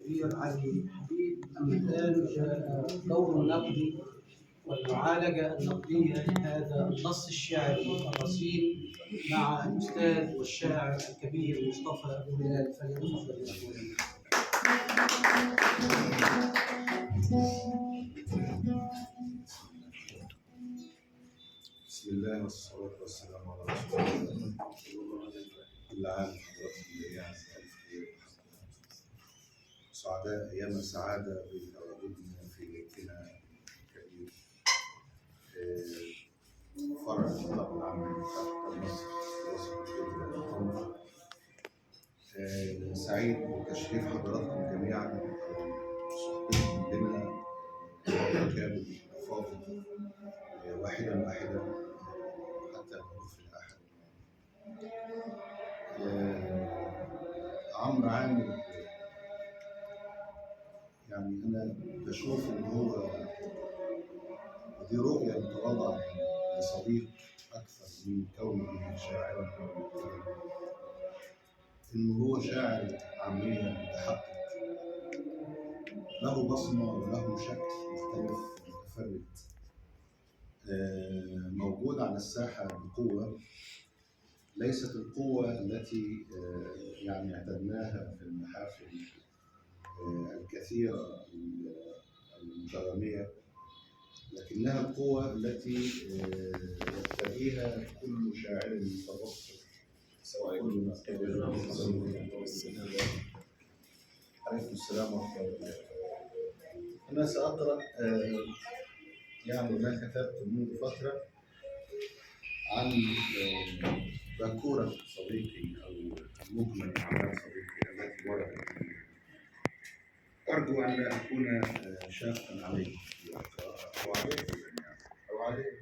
كبير علي حبيب. أما الآن جاء دور النقد والمعالجة النقدية لهذا النص الشعري الرصين مع الأستاذ والشاعر الكبير مصطفى أبو هلال، فليتفضل مشكورا. بسم الله والصلاة والسلام على رسول الله. كل عام وحضراتكم جميعا بألف خير. سعداء أيام سعادة بتواجدنا في بيتنا الكبير فرع الطلاب العام تحت مصر وسط الدولة. سعيد بتشريف حضراتكم جميعا وصحبتكم بنا كامل الأفاضل واحدا واحدا حتى الحروف الأحد. عمرو عامر يعني أنا بشوف إن هو دي رؤية متواضعة لصديق أكثر من كونه شاعرا، إنه هو شاعر عامية متحقق له بصمة وله شكل مختلف متفرد موجود على الساحة بقوة، ليست القوة التي يعني اعتدناها في المحافل الكثيرة المترامية، لكنها القوة التي يقتضيها كل شاعر متبصر سواء كل عليكم السلام ورحمة الله. أنا سأقرأ يعني ما كتبت منذ فترة عن باكورة صديقي أو مجمل أعمال صديقي التي وردت. أرجو أن لا أكون شاقا عليكم أو عليكم أو عليكم.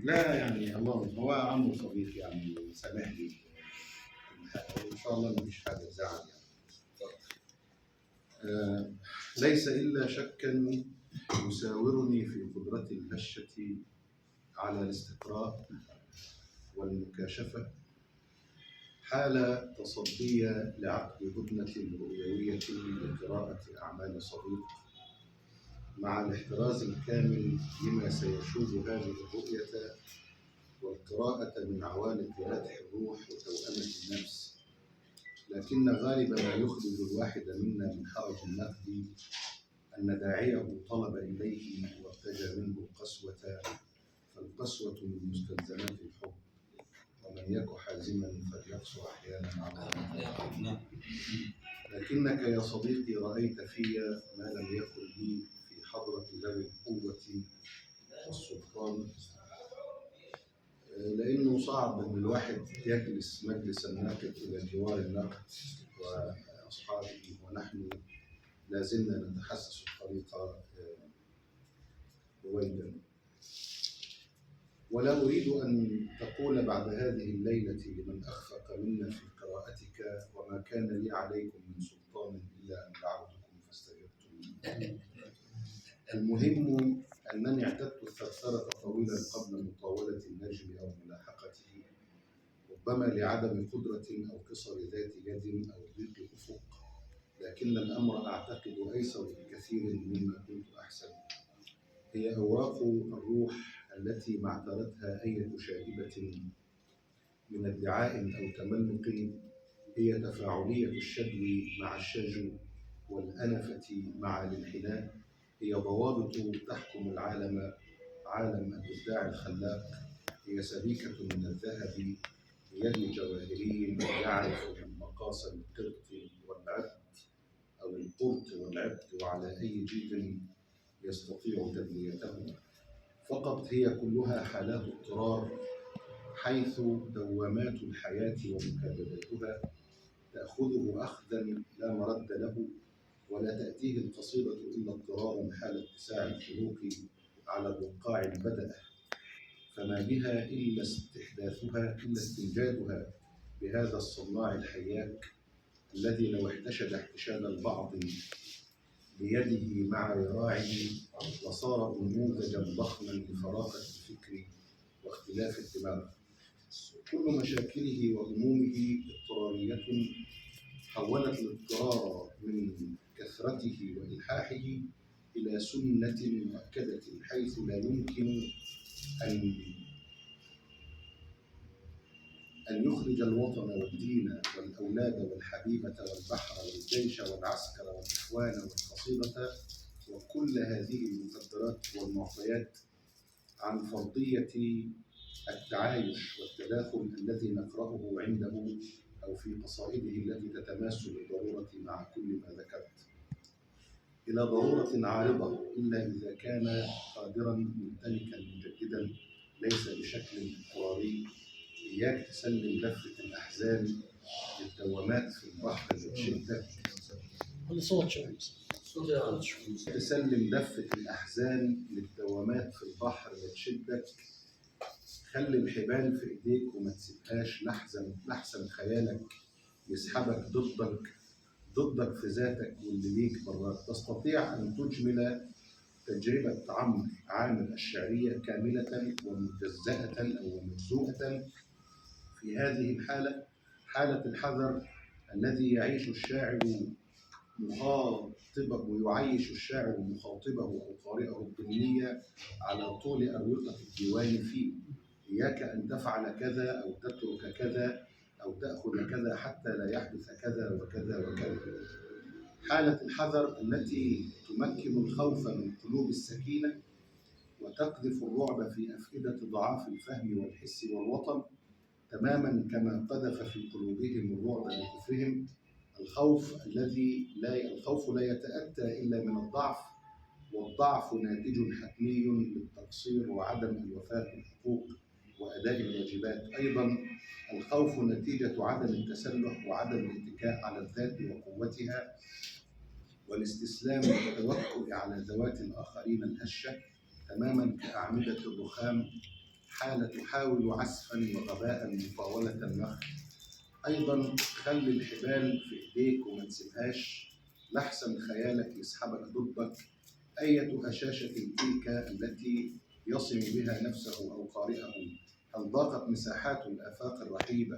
لا يعني الله هو عمرو صديق يعني سامحني إن شاء الله ما فيش حاجة تزعل يعني. ليس إلا شكا يساورني في قدرتي الهشة على الاستقراء والمكاشفة حال تصدي لعقد هدنة رؤيوية لقراءة أعمال صديق، مع الاحتراز الكامل لما سيشوب هذه الرؤية والقراءة من عوالق مدح الروح وتوأمة النفس. لكن غالب ما يخرج الواحد منا من حرج النقد أن داعيه طلب إليه وارتجى منه القسوة، فالقسوة من مستلزمات الحب، ومن يك حازما فليقسو أحيانا على الله. لكنك يا صديقي رأيت في ما لم يكن لي في حضرة ذوي القوة والسلطان، لأنه صعب أن الواحد يجلس مجلس الناقد إلى جوار النقد وأصحابه ونحن لا زلنا نتحسس الطريق رويدا. ولا أريد أن تقول بعد هذه الليلة لمن أخفق منا في قراءتك وما كان لي عليكم من سلطان إلا أن دعوتكم فاستجبتم. المهم أنني اعتدت الثرثرة طويلا قبل مطاولة النجم أو ملاحقته، ربما لعدم قدرة أو قصر ذات يد أو ضيق أفق، لكن الأمر أعتقد أيسر بكثير مما كنت أحسب. هي أوراق الروح التي ما اعترتها أية شائبة من ادعاء أو تملق، هي تفاعلية الشدو مع الشجو والأنفة مع الانحناء، هي ضوابط تحكم العالم، عالم الإبداع الخلاق، هي سبيكة من الذهب بيد جواهري يعرف مقاس القرط والعبد أو القرط والعبد، وعلى أي جيد يستطيع تدليته. فقط هي كلها حالات اضطرار، حيث دوامات الحياة ومكابداتها تأخذه أخذا لا مرد له، ولا تأتيه القصيدة إلا اضطرارا حال اتساع الخلوق على الوقاع البدأ، فما بها إلا استحداثها إلا استنجادها بهذا الصناع الحياك الذي لو احتشد احتشاد البعض بيده مع ذراعه لصار نموذجا ضخما لفراغة الفكر واختلاف الدماغ. كل مشاكله وهمومه اضطرارية حولت الاضطرار من وكثرته وإلحاحه إلى سنة مؤكدة، حيث لا يمكن أن يخرج الوطن والدين والأولاد والحبيبة والبحر والجيش والعسكر والإخوان والقصيدة وكل هذه المقدرات والمعطيات عن فرضية التعايش والتداخل الذي نقرأه عنده أو في قصائده التي تتماس بالضرورة مع كل ما ذكرت، إلى ضرورة عارضة إلا إذا كان قادرا ممتلكا مجددا ليس بشكل اضطراري. إياك تسلم لفة الأحزان للدوامات في البحر لتشدك. تسلم لفة الأحزان للدوامات في البحر لتشدك. خلي الحبال في إيديك وما تسيبهاش لحسن خيالك يسحبك ضدك في ذاتك واللي ليك براك. تستطيع أن تجمل تجربة عامر الشعرية كاملة ومجزأة أو مجزوءة في هذه الحالة، حالة الحذر الذي يعيش الشاعر مخاطبه ويعيش الشاعر مخاطبه أو قارئه الضمنية على طول أروقة الديوان فيه. إياك أن تفعل كذا أو تترك كذا أو تأخذ كذا حتى لا يحدث كذا وكذا وكذا. حالة الحذر التي تمكن الخوف من قلوب السكينة وتقذف الرعب في أفئدة ضعاف الفهم والحس والوطن، تماما كما قذف في قلوبهم الرعب بكفرهم. الخوف لا يتأتى إلا من الضعف، والضعف ناتج حتمي للتقصير وعدم الوفاء بالحقوق وأداء الواجبات. أيضا الخوف نتيجة عدم التسلح وعدم الاتكاء على الذات وقوتها والاستسلام والتوكل على ذوات الآخرين الهشة، تماما كأعمدة الرخام حالة تحاول عزفا وغباء مطاولة النخل. أيضا خلي الحبال في إيديك وما تسيبهاش لحسن خيالك يسحبك ضدك. أية هشاشة تلك التي يصم بها نفسه أو قارئه؟ هل ضاقت مساحات الآفاق الرحيبة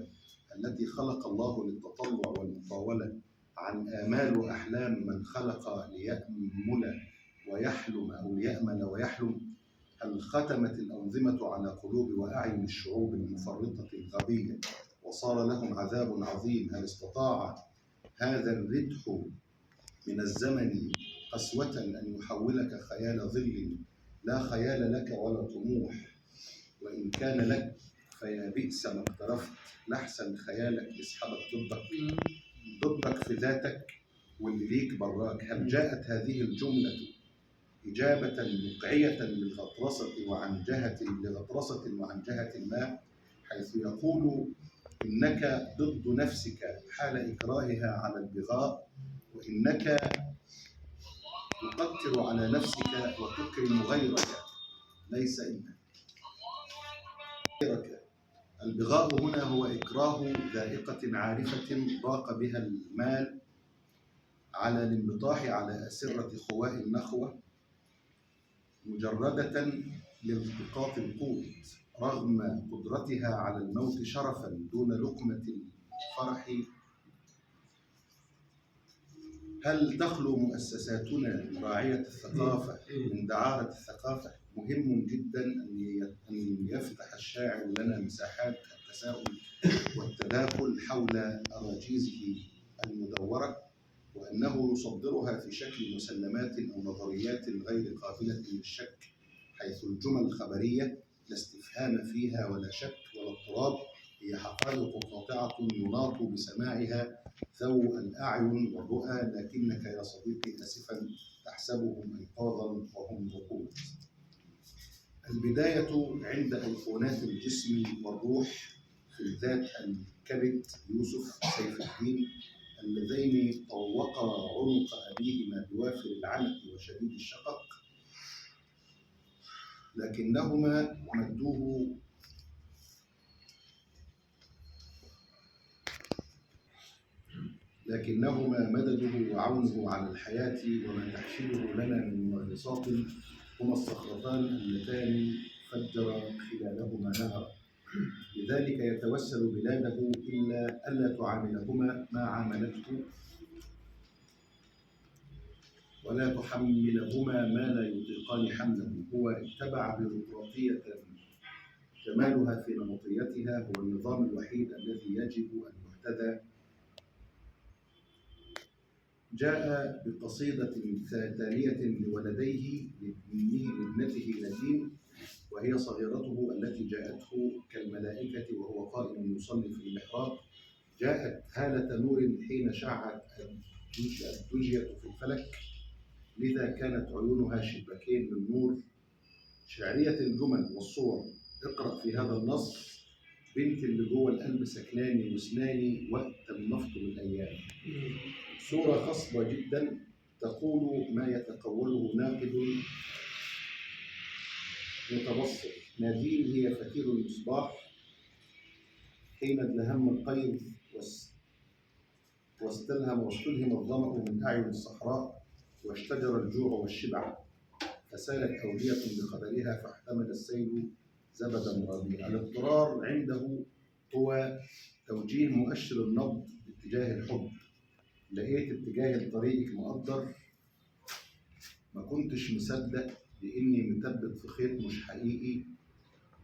التي خلق الله للتطلع والمطاولة عن آمال وأحلام من خلق ليأمل ويحلم أو ليأمل ويحلم؟ هل ختمت الأنظمة على قلوب وأعين الشعوب المفرطة الغبية وصار لهم عذاب عظيم؟ هل استطاع هذا الردح من الزمن قسوة أن يحولك خيال ظل لا خيال لك ولا طموح؟ وإن كان لك فيا بئس ما اقترفت، لحسن خيالك يسحبك ضدك في ذاتك واللي ليك براك. هل جاءت هذه الجملة إجابة مقعية للغطرسة وعن جهة ما، حيث يقول إنك ضد نفسك حال إكراهها على البغاء، وإنك تقتر على نفسك وتكرم غيرك ليس إنك غيرك. البغاء هنا هو إكراه ذائقة عارفة ضاق بها المال على الانبطاح على أسرة خواء النخوة مجردة لالتقاط القوت رغم قدرتها على الموت شرفا دون لقمة الفرح. هل تخلو مؤسساتنا راعية الثقافة من دعارة الثقافة؟ مهم جدا أن يفتح الشاعر لنا مساحات التساؤل والتداخل حول أراجيزه المدورة، وأنه يصدرها في شكل مسلمات أو نظريات غير قابلة للشك، حيث الجمل الخبرية لا استفهام فيها ولا شك ولا اضطراب، هي حقائق قاطعة يناط بسماعها ذو الأعين والرؤى، لكنك يا صديقي آسفا تحسبهم أيقاظا وهم رقود. البداية عند أيقونات الجسم والروح في الذات الكبد يوسف سيف الدين اللذين طوقا عنق أبيهما بوافر العنق وشديد الشقق، لكنهما مدده وعونه على الحياة وما تحشده لنا من منغصات هما الصخرتان اللتان فجر خلالهما نهرا. لذلك يتوسل بلاده إلا ألا تعاملهما ما عاملته ولا تحملهما ما لا يطيقان حمله. هو اتبع بيروقراطية كمالها في نمطيتها، هو النظام الوحيد الذي يجب أن يهتدى. جاء بقصيدة تالية لولديه لابنته نديم وهي صغيرته التي جاءته كالملائكة وهو قائم يصلي في المحراب. جاءت هالة نور حين شعت الدجية في الفلك، لذا كانت عيونها شباكين من نور. شعرية الجمل والصور. اقرأ في هذا النص: بنت اللي جوه القلب سكناني وسناني وقت النفط من أيام. صورة خصبة جدا تقول ما يتقوله ناقد متبصر. نادين هي فتيل المصباح حين ادلهم القيظ واستلهم الظمأ من أعين الصحراء واشتجر الجوع والشبع، فسالت أودية بقدرها فاحتمل السيل زبدا ربيعا. الاضطرار عنده هو توجيه مؤشر النبض باتجاه الحب. لقيت اتجاه لطريقك مقدر، ما كنتش مصدق لاني مثبت في خيط مش حقيقي،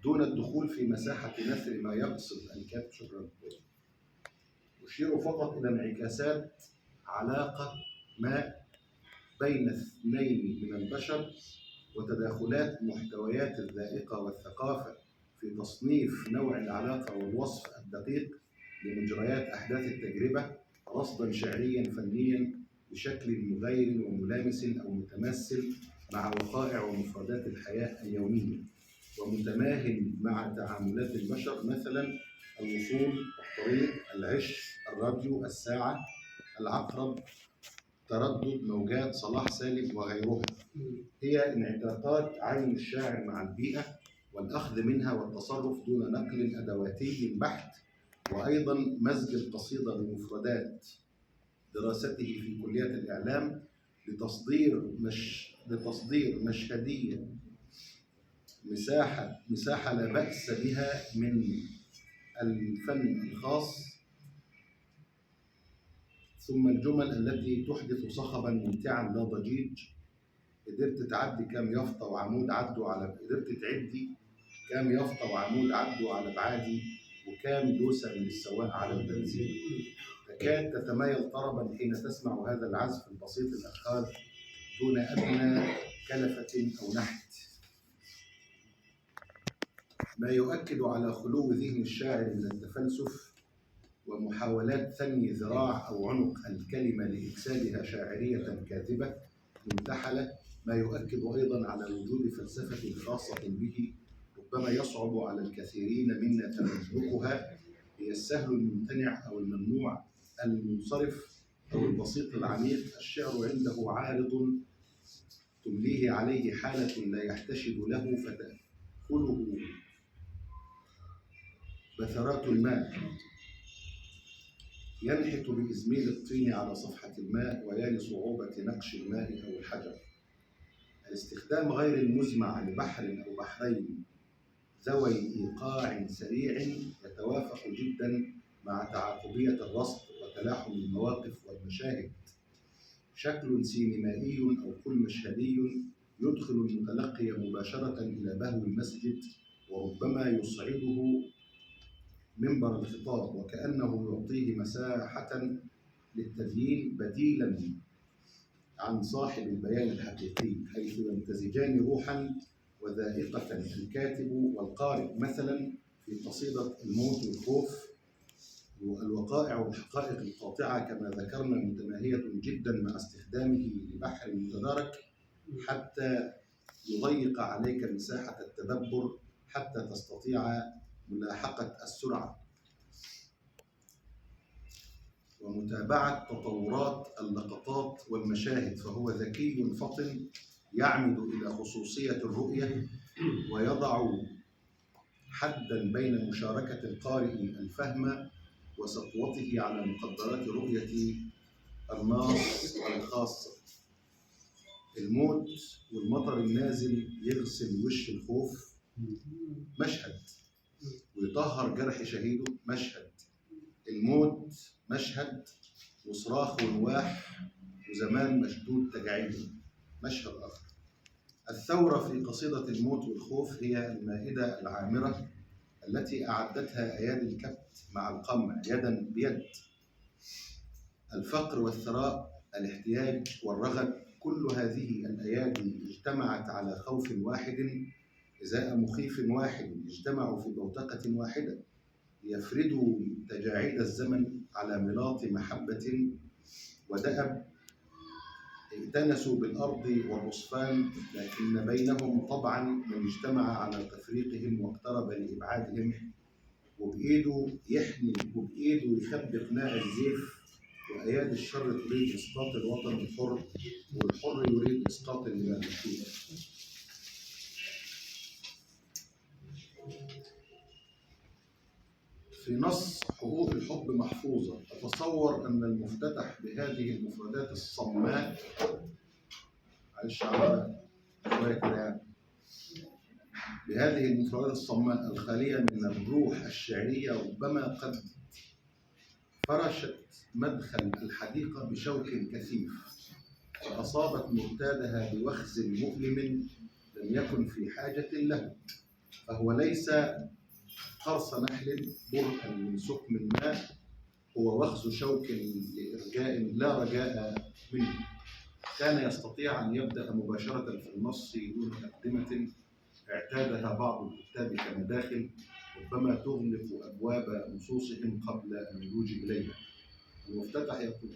دون الدخول في مساحة نثر ما يقصد الكاتب. شكرا. أشير فقط إلى انعكاسات علاقة ما بين اثنين من البشر وتداخلات محتويات الذائقة والثقافة في تصنيف نوع العلاقة والوصف الدقيق لمجريات أحداث التجربة، رصداً شعرياً فنياً بشكل مغاير وملامس أو متماثل مع وقائع ومفردات الحياة اليومية، ومتماهل مع تعاملات البشر، مثلاً الوصول، الطريق، العش، الراديو، الساعة، العقرب، تردد موجات صلاح سالم وغيرها. هي انعكاسات عين الشاعر مع البيئة والأخذ منها والتصرف دون نقل أدواتي بحت، وأيضا مزج القصيدة بمفردات دراسته في كلية الإعلام لتصدير مشهدية مساحة لا بأس بها من الفن الخاص، ثم الجمل التي تحدث صخبا ممتعا لا ضجيج. قدرت تعدي كام يافطة وعمود عدوا على قدرت تعدي كام يافطة وعمود عدوا على بعادي، وكام دوسة من السواق على البنزين. تكاد تتمايل طربا حين تسمع هذا العزف البسيط الأخاذ دون أدنى كلفة أو نحت، ما يؤكد على خلو ذهن الشاعر من التفلسف ومحاولات ثني ذراع أو عنق الكلمة لإكسادها شاعرية كاذبة منتحلة، ما يؤكد أيضا على وجود فلسفة خاصة به ربما يصعب على الكثيرين منا تملكها. هي السهل الممتنع أو الممنوع، المنصرف أو البسيط العميق. الشعر عنده عارض تمليه عليه حالة لا يحتشد له فتأكله بثرات الماء، ينحت بإزميل الطين على صفحة الماء، ويا لصعوبة نقش الماء أو الحجر. الاستخدام غير المزمع لبحر أو بحرين ذوي إيقاع سريع يتوافق جدا مع تعاقبية الرصد وتلاحم المواقف والمشاهد. شكل سينمائي أو قل مشهدي يدخل المتلقي مباشرة إلى بهو المسجد، وربما يصعده منبر الخطاب وكأنه يعطيه مساحة للتبيين بديلا عن صاحب البيان الحقيقي، حيث يمتزجان روحا وذائقة الكاتب والقارئ. مثلا في قصيدة الموت والخوف، والوقائع والحقائق القاطعة كما ذكرنا متماهية جدا مع استخدامه لبحر متدارك حتى يضيق عليك مساحة التدبر حتى تستطيع ملاحقة السرعة ومتابعة تطورات اللقطات والمشاهد، فهو ذكي فطن يعمد إلى خصوصية الرؤية ويضع حداً بين مشاركة القارئ الفهم وسطوته على مقدرات رؤية الناص الخاصة. الموت والمطر النازل يغسل وش الخوف مشهد، ويطهر جرح شهيده مشهد. الموت مشهد، وصراخ ونواح وزمان مشدود تجاعيده. مشهد آخر: الثورة في قصيدة الموت والخوف هي المائدة العامرة التي أعدتها أيادي الكبت مع القمع يدا بيد. الفقر والثراء، الاحتياج والرغد، كل هذه الأيادي اجتمعت على خوف واحد إزاء مخيف واحد، اجتمعوا في بوتقة واحدة ليفردوا تجاعيد الزمن على ملاط محبة ودأب. ائتنسوا بالأرض والعصفان، لكن بينهم طبعا من اجتمع على تفريقهم واقترب لإبعادهم، وبإيده يحمي وبإيده يخبي قناع الزيف. وأيادي الشر تريد إسقاط الوطن الحر، والحر يريد إسقاط المملوكية. في نص حقوق الحب محفوظة، أتصور أن المفتتح بهذه المفردات الصماء، معلش عمرها شوية كده يعني، بهذه المفردات الصماء الخالية من الروح الشعرية، ربما قد فرشت مدخل الحديقة بشوك كثيف، فأصابت مرتادها بوخز مؤلم لم يكن في حاجة له. فهو ليس قرص نحل برءا من سقم الماء، هو وخز شوك لإرجاء لا رجاء منه. كان يستطيع أن يبدأ مباشرة في النص دون تقدمة اعتادها بعض الكتاب كمداخل ربما تغلق أبواب نصوصهم قبل اللجوء إليها. المفتتح يقول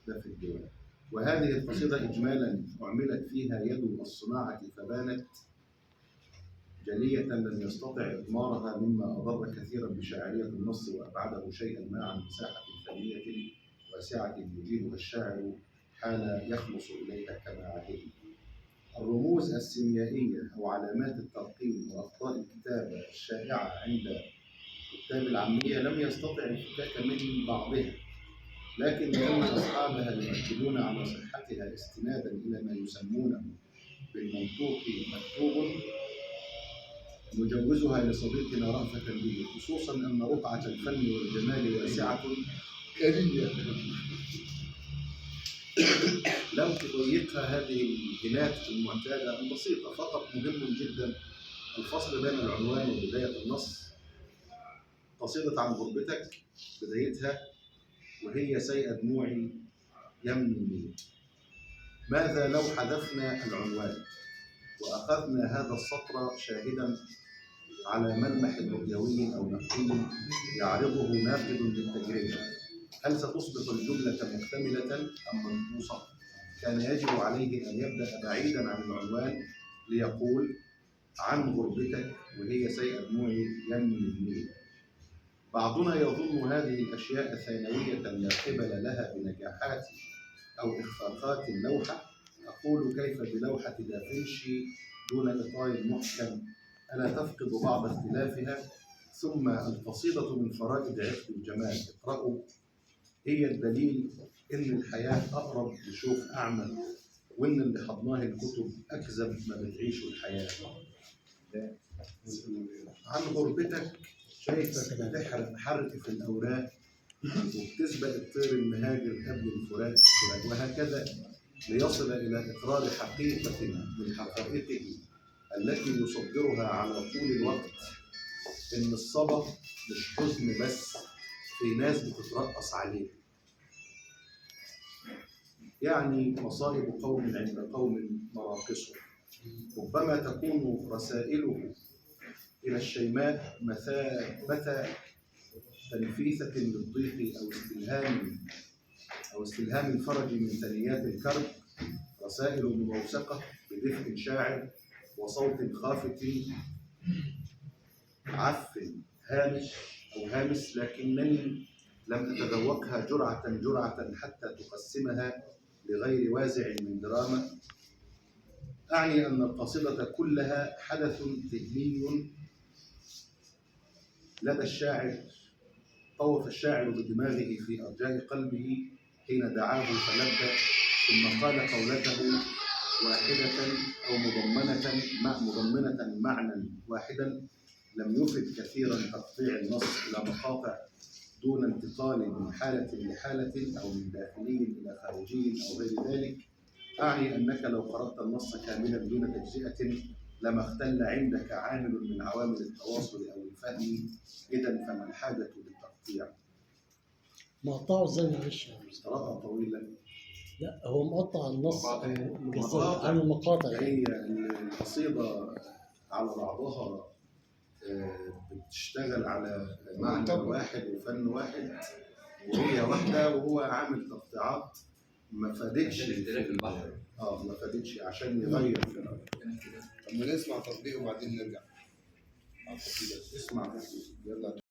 ده في الديوان: وهذه القصيدة إجمالا أعملت فيها يد الصناعة فبانت جلية، لم يستطع إضمارها مما أضر كثيرا بشاعرية النص وأبعده شيئا ما عن مساحة ثانية واسعة يجيدها الشاعر حال يخلص إليها كما عهد. الرموز السيميائية أو علامات الترقيم وأخطاء الكتابة الشائعة عند كتاب العامية لم يستطع الفكاك من بعضها، لكن لأن أصحابها يؤكدون على صحتها استنادا إلى ما يسمونه بالمنطوق مكتوب، نجوزها لصديقنا رأفة به، خصوصا أن رقعة الفن والجمال واسعة كريمة لم تضيقها هذه الجنات المعتادة البسيطة. فقط مهم جدا الفصل بين العنوان وبداية النص. قصيدة عن غربتك بدايتها: وهي سيئة دموعي يمني. ماذا لو حذفنا العنوان وأخذنا هذا السطر شاهدا على ملمح رؤيوي أو نقدي يعرضه ناقد للتجربة؟ هل ستصبح الجملة مكتملة أم منقوصة؟ كان يجب عليه أن يبدأ بعيدا عن العنوان ليقول: عن غربتك وهي سيئة دموعي يمني. بعضنا يظن هذه الأشياء ثانوية لا قبل لها بنجاحات أو إخفاقات اللوحة. أقول: كيف بلوحة دافنشي دون إطار محكم؟ ألا تفقد بعض اختلافها؟ ثم القصيدة من فرائد عقد الجمال، اقرأوا، هي الدليل إن الحياة أقرب لشوف أعمى، وإن اللي حضناه الكتب أكذب ما بتعيشوا الحياة. عن غربتك، شايفك بتحرق حرق في الأوراق وبتسبق الطير المهاجر قبل الفراق، وهكذا ليصل إلى إقرار حقيقة من حقائقه التي يصدرها على طول الوقت، إن الصبا مش حزن بس، في ناس بتترقص عليه. يعني مصائب قوم عند قوم مراقصه. ربما تكون رسائله إلى الشيماء مثابة تنفيثة للضيق أو استلهام الفرج من ثنيات الكرب، رسائل موثقة بدفء شاعر وصوت خافت عف هامس، لكنني لم أتذوقها جرعة حتى تقسمها لغير وازع من دراما. أعني أن القصيدة كلها حدث ذهني لدى الشاعر، طوف الشاعر بدماغه في أرجاء قلبه حين دعاه فلبى، ثم قال قولته واحدة أو مضمنة معنى واحدا. لم يفد كثيرا تقطيع النص إلى مقاطع دون انتقال من حالة لحالة أو من داخلي إلى خارجي أو غير ذلك، أعني أنك لو قرأت النص كاملا دون تجزئة لما اختل عندك عامل من عوامل التواصل أو الفهم، إذا فما الحاجة للتقطيع؟ مقطعه ازاي معلش يا أستاذ؟ قراءة طويلة. لا هو مقطع النص مجزء مقاطع. عامل مقاطع يعني. هي القصيدة على بعضها بتشتغل على معنى واحد وفن واحد وهي واحدة، وهو عامل تقطيعات ما فادتش ما فادتش عشان يغير في الرأي. طب ما نسمع تطبيق وبعدين نرجع. اسمع يلا.